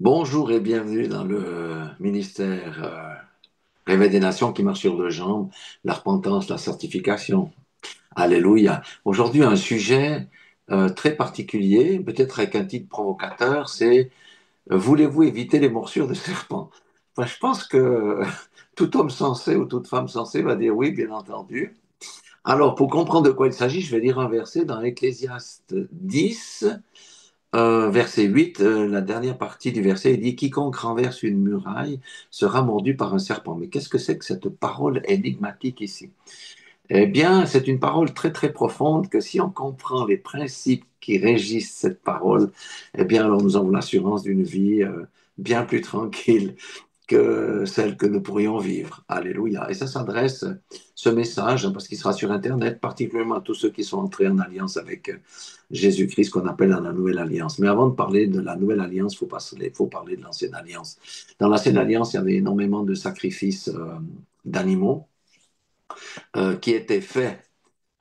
Bonjour et bienvenue dans le ministère Réveil des Nations qui marche sur deux jambes, la repentance, la certification. Alléluia. Aujourd'hui, un sujet très particulier, peut-être avec un titre provocateur, c'est voulez-vous éviter les morsures de serpents? Enfin, je pense que tout homme sensé ou toute femme sensée va dire oui, bien entendu. Alors, pour comprendre de quoi il s'agit, je vais lire un verset dans Ecclésiaste 10. Verset 8, la dernière partie du verset, il dit, quiconque renverse une muraille sera mordu par un serpent. Mais qu'est-ce que c'est que cette parole énigmatique ici? Eh bien, c'est une parole très très profonde que si on comprend les principes qui régissent cette parole, eh bien, alors nous avons l'assurance d'une vie bien plus tranquille que celle que nous pourrions vivre. Alléluia. Et ça s'adresse, ce message, parce qu'il sera sur Internet, particulièrement à tous ceux qui sont entrés en alliance avec Jésus-Christ, qu'on appelle la nouvelle alliance. Mais avant de parler de la nouvelle alliance, faut parler de l'ancienne alliance. Dans l'ancienne alliance, il y avait énormément de sacrifices d'animaux qui étaient faits.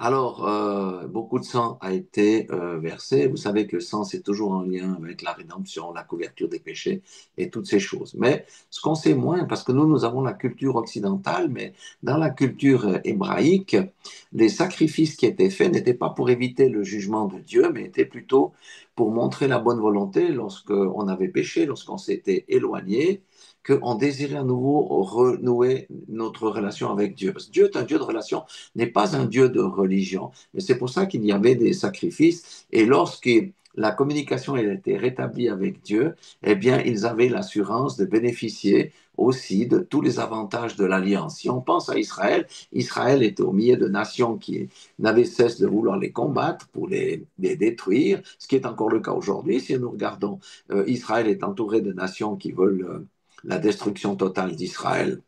Alors, beaucoup de sang a été versé. Vous savez que le sang, c'est toujours en lien avec la rédemption, la couverture des péchés et toutes ces choses. Mais ce qu'on sait moins, parce que nous avons la culture occidentale, mais dans la culture hébraïque, les sacrifices qui étaient faits n'étaient pas pour éviter le jugement de Dieu, mais étaient plutôt pour montrer la bonne volonté lorsqu'on avait péché, lorsqu'on s'était éloigné, qu'on désirait à nouveau renouer notre relation avec Dieu. Parce que Dieu est un Dieu de relation, n'est pas un Dieu de religion. Et c'est pour ça qu'il y avait des sacrifices. Et lorsque la communication était rétablie avec Dieu, eh bien, ils avaient l'assurance de bénéficier aussi de tous les avantages de l'alliance. Si on pense à Israël, Israël était au milieu de nations qui n'avaient cesse de vouloir les combattre pour les détruire, ce qui est encore le cas aujourd'hui. Si nous regardons, Israël est entouré de nations qui veulent la destruction totale d'Israël.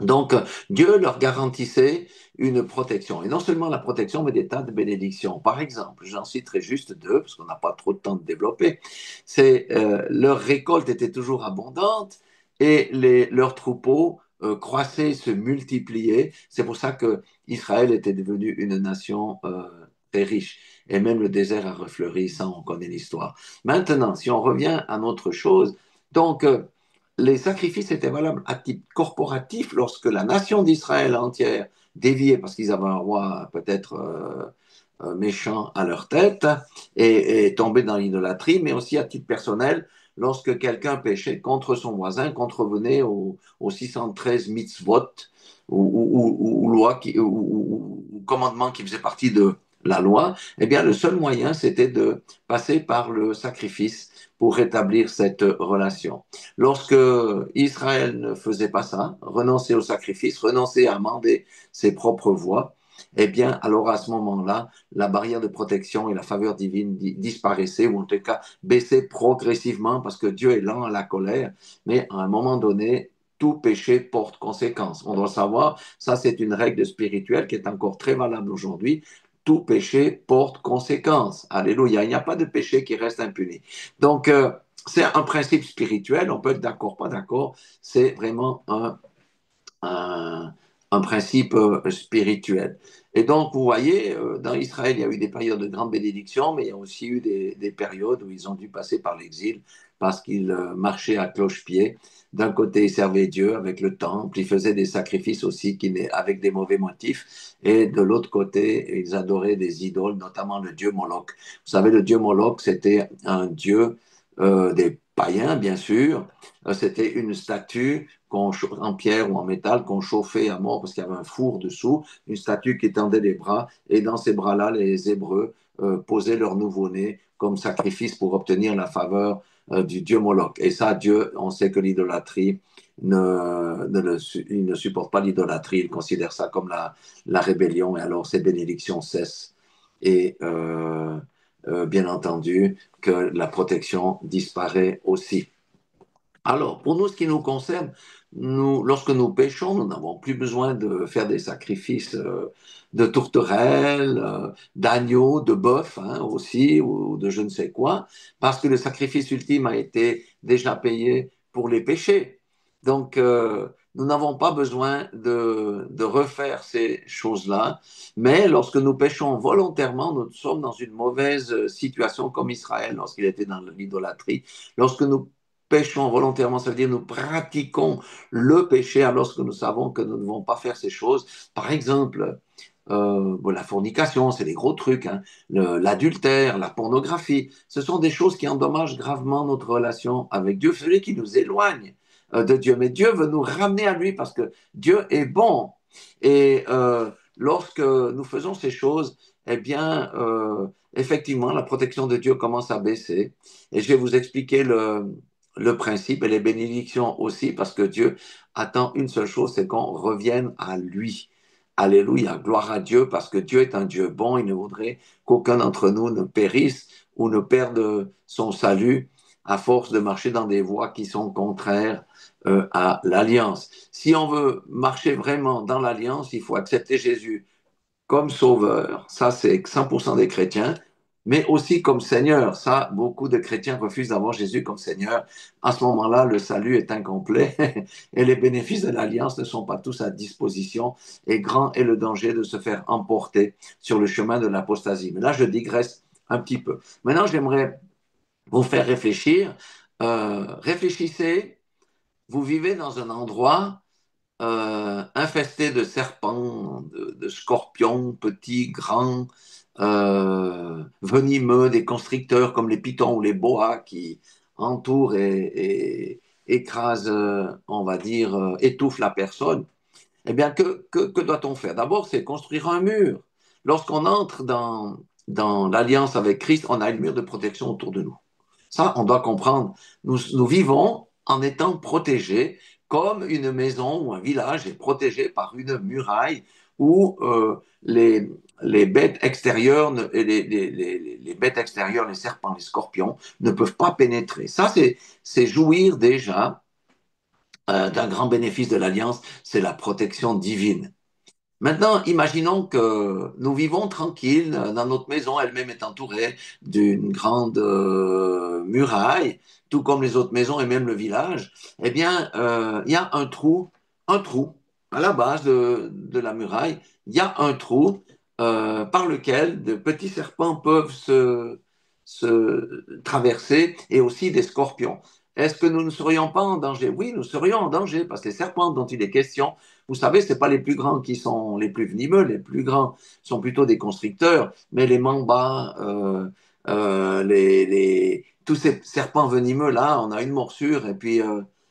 Donc, Dieu leur garantissait une protection. Et non seulement la protection, mais des tas de bénédictions. Par exemple, j'en citerai juste deux, parce qu'on n'a pas trop de temps de développer. C'est leur récolte était toujours abondante et leurs troupeaux croissaient, se multipliaient. C'est pour ça que Israël était devenu une nation très riche. Et même le désert a refleuri, ça on connaît l'histoire. Maintenant, si on revient à notre chose, donc les sacrifices étaient valables à titre corporatif lorsque la nation d'Israël entière déviait parce qu'ils avaient un roi peut-être méchant à leur tête et tombait dans l'idolâtrie, mais aussi à titre personnel lorsque quelqu'un péchait contre son voisin, contrevenait aux 613 mitzvot ou lois ou commandements qui faisaient partie de la loi, eh bien le seul moyen c'était de passer par le sacrifice pour rétablir cette relation. Lorsque Israël ne faisait pas ça, renonçait au sacrifice, renonçait à amender ses propres voies, eh bien, alors à ce moment-là, la barrière de protection et la faveur divine disparaissaient, ou en tout cas baissaient progressivement, parce que Dieu est lent à la colère, mais à un moment donné, tout péché porte conséquence. On doit savoir, ça c'est une règle spirituelle qui est encore très valable aujourd'hui. Tout péché porte conséquence. Alléluia. Il n'y a pas de péché qui reste impuni. Donc, c'est un principe spirituel, on peut être d'accord, pas d'accord, c'est vraiment un, un principe spirituel. Et donc, vous voyez, dans Israël, il y a eu des périodes de grande bénédiction, mais il y a aussi eu des périodes où ils ont dû passer par l'exil parce qu'ils marchaient à cloche-pied. D'un côté, ils servaient Dieu avec le temple, ils faisaient des sacrifices aussi avec des mauvais motifs, et de l'autre côté, ils adoraient des idoles, notamment le dieu Moloch. Vous savez, le dieu Moloch, c'était un dieu des païens, bien sûr. C'était une statue en pierre ou en métal qu'on chauffait à mort parce qu'il y avait un four dessous, une statue qui tendait les bras, et dans ces bras-là, les Hébreux posaient leur nouveau-né comme sacrifice pour obtenir la faveur du dieu Moloch. Et ça, Dieu, on sait que l'idolâtrie, il ne supporte pas l'idolâtrie, il considère ça comme la rébellion, et alors ces bénédictions cessent. Et bien entendu, que la protection disparaît aussi. Alors, pour nous, ce qui nous concerne, lorsque nous péchons, nous n'avons plus besoin de faire des sacrifices de tourterelles, d'agneaux, de bœufs aussi, ou de je ne sais quoi, parce que le sacrifice ultime a été déjà payé pour les péchés. Donc, nous n'avons pas besoin de refaire ces choses-là, mais lorsque nous péchons volontairement, nous sommes dans une mauvaise situation comme Israël lorsqu'il était dans l'idolâtrie. Lorsque nous péchons volontairement, ça veut dire nous pratiquons le péché alors que nous savons que nous ne devons pas faire ces choses. Par exemple, bon, la fornication, c'est des gros trucs, hein. L'adultère, la pornographie, ce sont des choses qui endommagent gravement notre relation avec Dieu, celui qui nous éloigne de Dieu. Mais Dieu veut nous ramener à lui parce que Dieu est bon. Et lorsque nous faisons ces choses, eh bien, effectivement, la protection de Dieu commence à baisser. Et je vais vous expliquer le principe et les bénédictions aussi, parce que Dieu attend une seule chose, c'est qu'on revienne à lui. Alléluia, gloire à Dieu, parce que Dieu est un Dieu bon. Il ne voudrait qu'aucun d'entre nous ne périsse ou ne perde son salut à force de marcher dans des voies qui sont contraires à l'alliance. Si on veut marcher vraiment dans l'alliance, il faut accepter Jésus comme sauveur, ça c'est 100% des chrétiens, mais aussi comme Seigneur. Ça, beaucoup de chrétiens refusent d'avoir Jésus comme Seigneur. À ce moment-là, le salut est incomplet et les bénéfices de l'alliance ne sont pas tous à disposition et grand est le danger de se faire emporter sur le chemin de l'apostasie. Mais là, je digresse un petit peu. Maintenant, j'aimerais vous faire réfléchir. Réfléchissez, vous vivez dans un endroit infesté de serpents, de scorpions, petits, grands, venimeux, des constricteurs comme les pitons ou les boas qui entourent et écrasent, on va dire, étouffent la personne. Eh bien, que doit-on faire? D'abord, c'est construire un mur. Lorsqu'on entre dans l'alliance avec Christ, on a un mur de protection autour de nous. Ça, on doit comprendre. Nous vivons en étant protégés, comme une maison ou un village est protégé par une muraille où les bêtes extérieures, les bêtes extérieures, les serpents, les scorpions, ne peuvent pas pénétrer. Ça, c'est jouir déjà d'un grand bénéfice de l'alliance, c'est la protection divine. Maintenant, imaginons que nous vivons tranquilles dans notre maison, elle-même est entourée d'une grande muraille, tout comme les autres maisons et même le village. Eh bien, il y a un trou à la base de la muraille. Il y a un trou par lequel de petits serpents peuvent se traverser et aussi des scorpions. Est-ce que nous ne serions pas en danger? Oui, nous serions en danger parce que les serpents dont il est question, vous savez, ce n'est pas les plus grands qui sont les plus venimeux, les plus grands sont plutôt des constricteurs, mais les mambas, tous ces serpents venimeux, là, on a une morsure et puis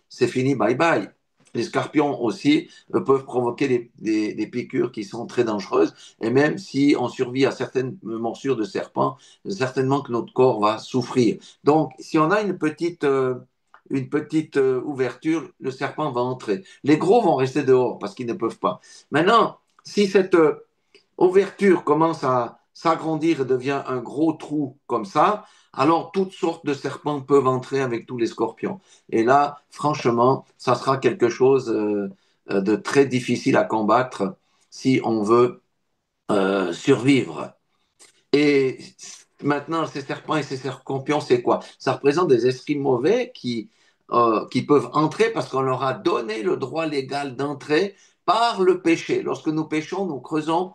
c'est fini, bye bye. Les scorpions aussi peuvent provoquer des piqûres qui sont très dangereuses. Et même si on survit à certaines morsures de serpents, certainement que notre corps va souffrir. Donc, si on a une petite ouverture, le serpent va entrer. Les gros vont rester dehors parce qu'ils ne peuvent pas. Maintenant, si cette ouverture commence à s'agrandir et devient un gros trou comme ça, alors toutes sortes de serpents peuvent entrer avec tous les scorpions. Et là, franchement, ça sera quelque chose de très difficile à combattre si on veut survivre. Et maintenant, ces serpents et ces scorpions, c'est quoi? Ça représente des esprits mauvais qui peuvent entrer parce qu'on leur a donné le droit légal d'entrer par le péché. Lorsque nous péchons, nous creusons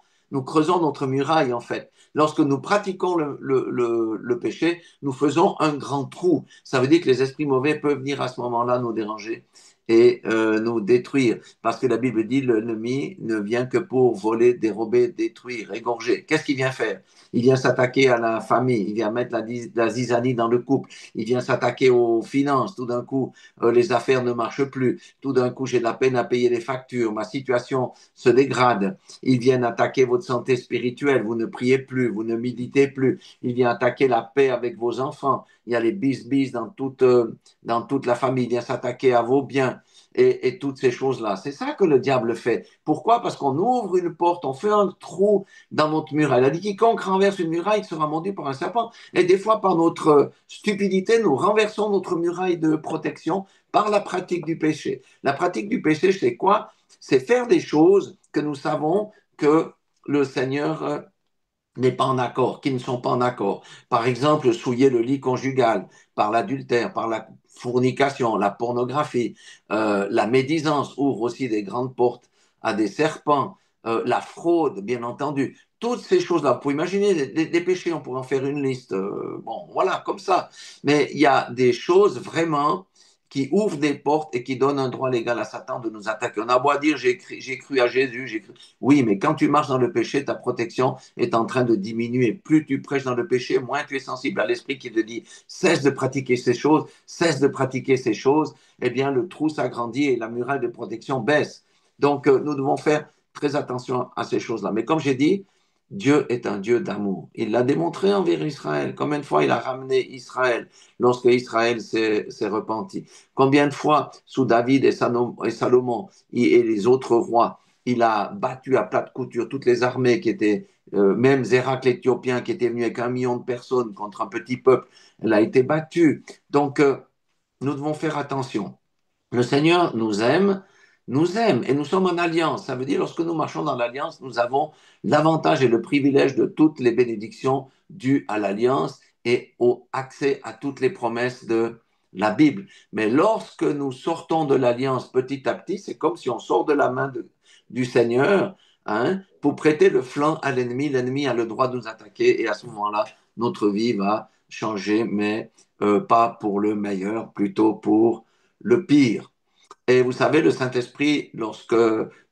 notre muraille, en fait. Lorsque nous pratiquons le péché, nous faisons un grand trou. Ça veut dire que les esprits mauvais peuvent venir à ce moment-là nous déranger et nous détruire. Parce que la Bible dit l'ennemi ne vient que pour voler, dérober, détruire, égorger. Qu'est-ce qu'il vient faire? Il vient s'attaquer à la famille, il vient mettre la zizanie dans le couple, il vient s'attaquer aux finances. Tout d'un coup, les affaires ne marchent plus. Tout d'un coup, j'ai de la peine à payer les factures, ma situation se dégrade. Il vient attaquer votre santé spirituelle, vous ne priez plus, vous ne méditez plus. Il vient attaquer la paix avec vos enfants. Il y a les bis-bis dans toute la famille. Il vient s'attaquer à vos biens et toutes ces choses-là. C'est ça que le diable fait. Pourquoi? Parce qu'on ouvre une porte, on fait un trou dans notre muraille. Elle a dit quiconque renverse une muraille sera mordu par un serpent. Et des fois, par notre stupidité, nous renversons notre muraille de protection par la pratique du péché. La pratique du péché, c'est quoi? C'est faire des choses que nous savons que le Seigneur n'est pas en accord, qui ne sont pas en accord. Par exemple, souiller le lit conjugal par l'adultère, par la fornication, la pornographie, la médisance ouvre aussi des grandes portes à des serpents, la fraude, bien entendu. Toutes ces choses-là, vous pouvez imaginer des péchés, on pourrait en faire une liste. Bon, voilà, comme ça. Mais il y a des choses vraiment qui ouvre des portes et qui donne un droit légal à Satan de nous attaquer. On a beau dire, j'ai cru à Jésus, j'ai cru. Oui, mais quand tu marches dans le péché, ta protection est en train de diminuer. Plus tu prêches dans le péché, moins tu es sensible à l'esprit qui te dit, cesse de pratiquer ces choses, cesse de pratiquer ces choses. Eh bien, le trou s'agrandit et la muraille de protection baisse. Donc, nous devons faire très attention à ces choses-là. Mais comme j'ai dit, Dieu est un Dieu d'amour. Il l'a démontré envers Israël. Combien de fois il a ramené Israël lorsque Israël s'est repenti? Combien de fois, sous David et Salomon et les autres rois, il a battu à plate couture toutes les armées qui étaient, même Zérak l'Éthiopien qui était venu avec 1 million de personnes contre un petit peuple, elle a été battue. Donc, nous devons faire attention. Le Seigneur nous aime et nous sommes en alliance. Ça veut dire lorsque nous marchons dans l'alliance, nous avons l'avantage et le privilège de toutes les bénédictions dues à l'alliance et au accès à toutes les promesses de la Bible. Mais lorsque nous sortons de l'alliance petit à petit, c'est comme si on sort de la main du Seigneur, hein, pour prêter le flanc à l'ennemi. L'ennemi a le droit de nous attaquer et à ce moment-là, notre vie va changer, mais pas pour le meilleur, plutôt pour le pire. Et vous savez, le Saint-Esprit, lorsque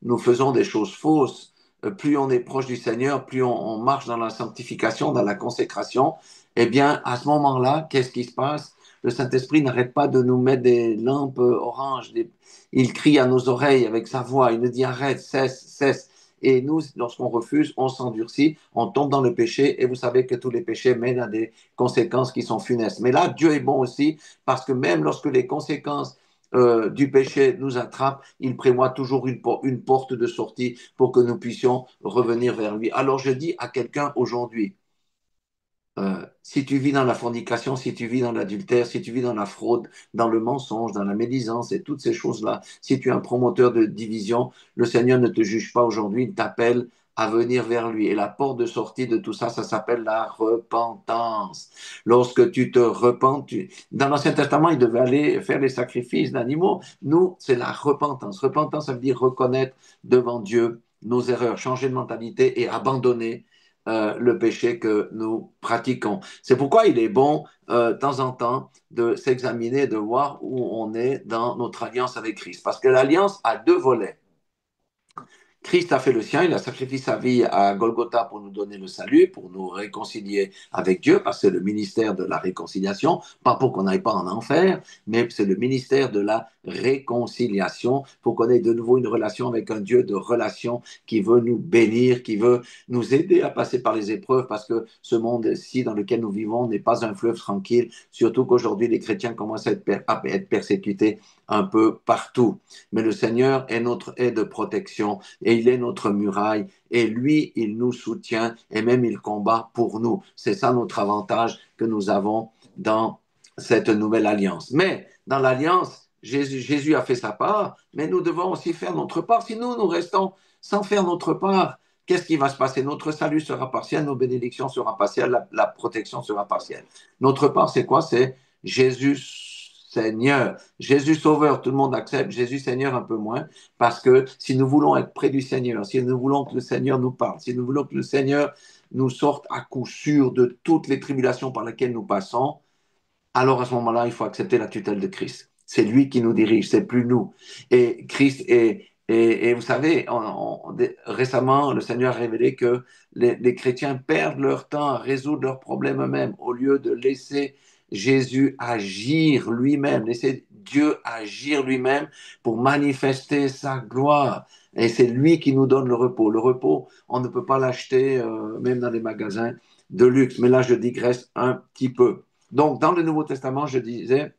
nous faisons des choses fausses, plus on est proche du Seigneur, plus on marche dans la sanctification, dans la consécration, eh bien, à ce moment-là, qu'est-ce qui se passe? Le Saint-Esprit n'arrête pas de nous mettre des lampes oranges. Il crie à nos oreilles avec sa voix. Il nous dit arrête, cesse, cesse. Et nous, lorsqu'on refuse, on s'endurcit, on tombe dans le péché. Et vous savez que tous les péchés mènent à des conséquences qui sont funestes. Mais là, Dieu est bon aussi parce que même lorsque les conséquences du péché nous attrape, il prévoit toujours une porte de sortie pour que nous puissions revenir vers lui. Alors je dis à quelqu'un aujourd'hui, si tu vis dans la fornication, si tu vis dans l'adultère, si tu vis dans la fraude, dans le mensonge, dans la médisance et toutes ces choses-là, si tu es un promoteur de division, le Seigneur ne te juge pas aujourd'hui, il t'appelle à venir vers lui. Et la porte de sortie de tout ça, ça s'appelle la repentance. Lorsque tu te repens, dans l'Ancien Testament, il devait aller faire les sacrifices d'animaux. Nous, c'est la repentance. Repentance, ça veut dire reconnaître devant Dieu nos erreurs, changer de mentalité et abandonner le péché que nous pratiquons. C'est pourquoi il est bon, de temps en temps, de s'examiner, de voir où on est dans notre alliance avec Christ. Parce que l'alliance a deux volets. Christ a fait le sien, il a sacrifié sa vie à Golgotha pour nous donner le salut, pour nous réconcilier avec Dieu, parce que c'est le ministère de la réconciliation, pas pour qu'on n'aille pas en enfer, mais c'est le ministère de la réconciliation, pour qu'on ait de nouveau une relation avec un Dieu de relation qui veut nous bénir, qui veut nous aider à passer par les épreuves, parce que ce monde-ci dans lequel nous vivons n'est pas un fleuve tranquille, surtout qu'aujourd'hui les chrétiens commencent à être persécutés un peu partout. Mais le Seigneur est notre aide de protection et il est notre muraille et lui, il nous soutient et même il combat pour nous. C'est ça notre avantage que nous avons dans cette nouvelle alliance. Mais dans l'alliance, Jésus a fait sa part, mais nous devons aussi faire notre part. Si nous restons sans faire notre part, qu'est-ce qui va se passer? Notre salut sera partiel, nos bénédictions seront partielles, la protection sera partielle. Notre part, c'est quoi? C'est Jésus Seigneur, Jésus Sauveur, tout le monde accepte, Jésus Seigneur un peu moins, parce que si nous voulons être près du Seigneur, si nous voulons que le Seigneur nous parle, si nous voulons que le Seigneur nous sorte à coup sûr de toutes les tribulations par lesquelles nous passons, alors à ce moment-là, il faut accepter la tutelle de Christ. C'est lui qui nous dirige, c'est plus nous. Et Christ et vous savez, récemment, le Seigneur a révélé que les chrétiens perdent leur temps à résoudre leurs problèmes eux-mêmes au lieu de laisser Jésus agir lui-même, laisser Dieu agir lui-même pour manifester sa gloire. Et c'est lui qui nous donne le repos. Le repos, on ne peut pas l'acheter même dans les magasins de luxe. Mais là, je digresse un petit peu. Donc, dans le Nouveau Testament, je disais,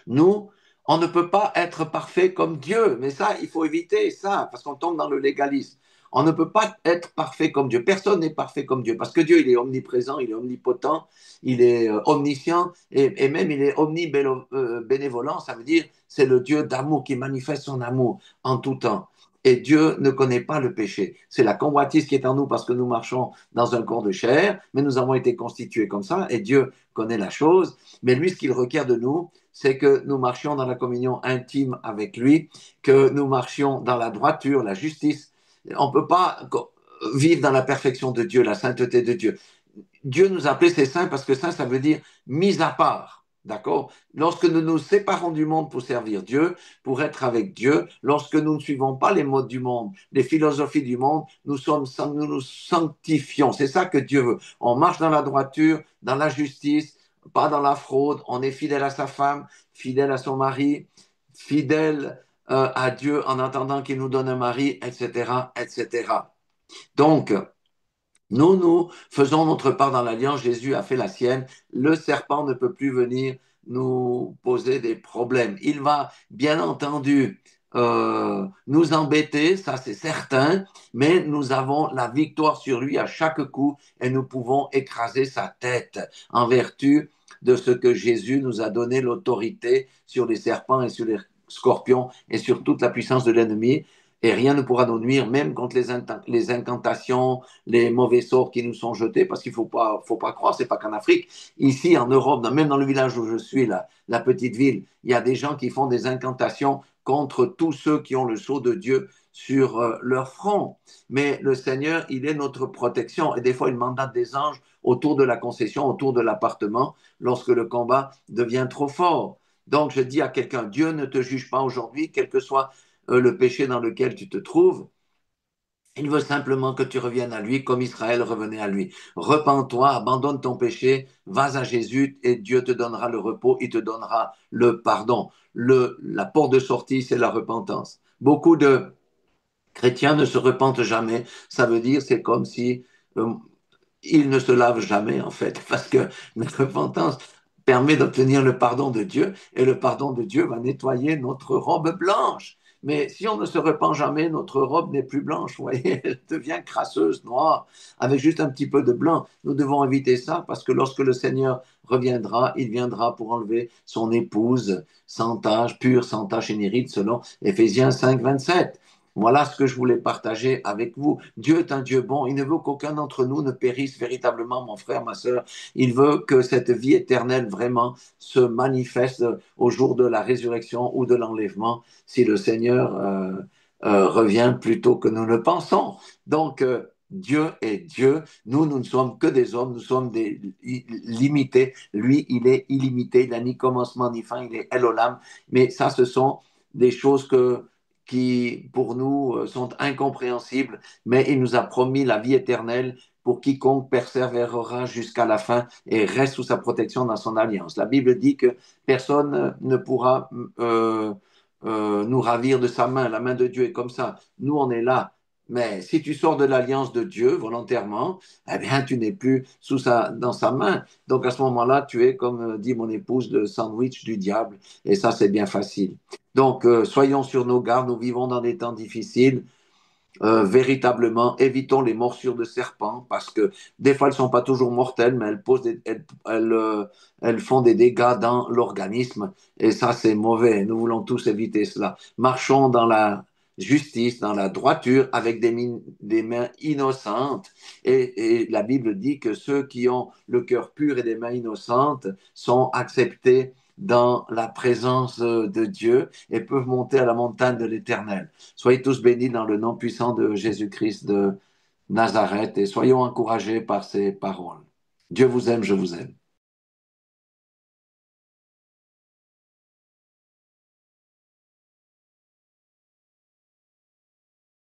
nous, on ne peut pas être parfait comme Dieu. Mais ça, il faut éviter ça, parce qu'on tombe dans le légalisme. On ne peut pas être parfait comme Dieu. Personne n'est parfait comme Dieu, parce que Dieu, il est omniprésent, il est omnipotent, il est omniscient, et même il est omnibénévolent. Ça veut dire, c'est le Dieu d'amour qui manifeste son amour en tout temps. Et Dieu ne connaît pas le péché. C'est la convoitise qui est en nous parce que nous marchons dans un corps de chair, mais nous avons été constitués comme ça, et Dieu connaît la chose. Mais lui, ce qu'il requiert de nous, c'est que nous marchions dans la communion intime avec lui, que nous marchions dans la droiture, la justice. On ne peut pas vivre dans la perfection de Dieu, la sainteté de Dieu. Dieu nous appelait ses saints parce que saint, ça veut dire mis à part. D'accord? Lorsque nous nous séparons du monde pour servir Dieu, pour être avec Dieu, lorsque nous ne suivons pas les modes du monde, les philosophies du monde, nous nous sanctifions. C'est ça que Dieu veut. On marche dans la droiture, dans la justice, pas dans la fraude. On est fidèle à sa femme, fidèle à son mari, fidèle à Dieu en attendant qu'il nous donne un mari, etc., etc. Donc, nous faisons notre part dans l'alliance, Jésus a fait la sienne. Le serpent ne peut plus venir nous poser des problèmes. Il va bien entendu nous embêter, ça c'est certain, mais nous avons la victoire sur lui à chaque coup et nous pouvons écraser sa tête en vertu de ce que Jésus nous a donné l'autorité sur les serpents et sur les scorpions et sur toute la puissance de l'ennemi. Et rien ne pourra nous nuire, même contre les incantations, les mauvais sorts qui nous sont jetés, parce qu'il faut pas croire, c'est pas qu'en Afrique. Ici, en Europe, même dans le village où je suis, là, la petite ville, il y a des gens qui font des incantations contre tous ceux qui ont le sceau de Dieu sur leur front. Mais le Seigneur, il est notre protection. Et des fois, il mandate des anges autour de la concession, autour de l'appartement, lorsque le combat devient trop fort. Donc, je dis à quelqu'un, Dieu ne te juge pas aujourd'hui, quel que soit le péché dans lequel tu te trouves. Il veut simplement que tu reviennes à lui comme Israël revenait à lui. Repends-toi, abandonne ton péché, vas à Jésus et Dieu te donnera le repos, il te donnera le pardon. La porte de sortie, c'est la repentance. Beaucoup de chrétiens ne se repentent jamais. Ça veut dire, c'est comme si euh, ils ne se lavent jamais, en fait, parce que notre repentance permet d'obtenir le pardon de Dieu, et le pardon de Dieu va nettoyer notre robe blanche. Mais si on ne se repent jamais, notre robe n'est plus blanche, vous voyez, elle devient crasseuse, noire, avec juste un petit peu de blanc. Nous devons éviter ça parce que lorsque le Seigneur reviendra, il viendra pour enlever son épouse sans tache, pure, sans tache et ni ride, selon Éphésiens 5, 27. Voilà ce que je voulais partager avec vous. Dieu est un Dieu bon. Il ne veut qu'aucun d'entre nous ne périsse véritablement, mon frère, ma sœur. Il veut que cette vie éternelle vraiment se manifeste au jour de la résurrection ou de l'enlèvement, si le Seigneur revient plus tôt que nous ne pensons. Donc, Dieu est Dieu. Nous ne sommes que des hommes. Nous sommes limités. Lui, il est illimité. Il n'a ni commencement ni fin. Il est El Olam. Mais ça, ce sont des choses qui, pour nous, sont incompréhensibles, mais il nous a promis la vie éternelle pour quiconque persévérera jusqu'à la fin et reste sous sa protection dans son alliance. La Bible dit que personne ne pourra nous ravir de sa main. La main de Dieu est comme ça. Nous, on est là. Mais si tu sors de l'alliance de Dieu volontairement, eh bien, tu n'es plus dans sa main. Donc à ce moment-là, tu es, comme dit mon épouse, le sandwich du diable. Et ça, c'est bien facile. Donc, soyons sur nos gardes, nous vivons dans des temps difficiles. Véritablement, évitons les morsures de serpents parce que des fois, elles ne sont pas toujours mortelles, mais elles font des dégâts dans l'organisme et ça, c'est mauvais. Nous voulons tous éviter cela. Marchons dans la justice, dans la droiture, avec des mains innocentes. Et la Bible dit que ceux qui ont le cœur pur et des mains innocentes sont acceptés dans la présence de Dieu et peuvent monter à la montagne de l'Éternel. Soyez tous bénis dans le nom puissant de Jésus-Christ de Nazareth et soyons encouragés par ces paroles. Dieu vous aime, je vous aime.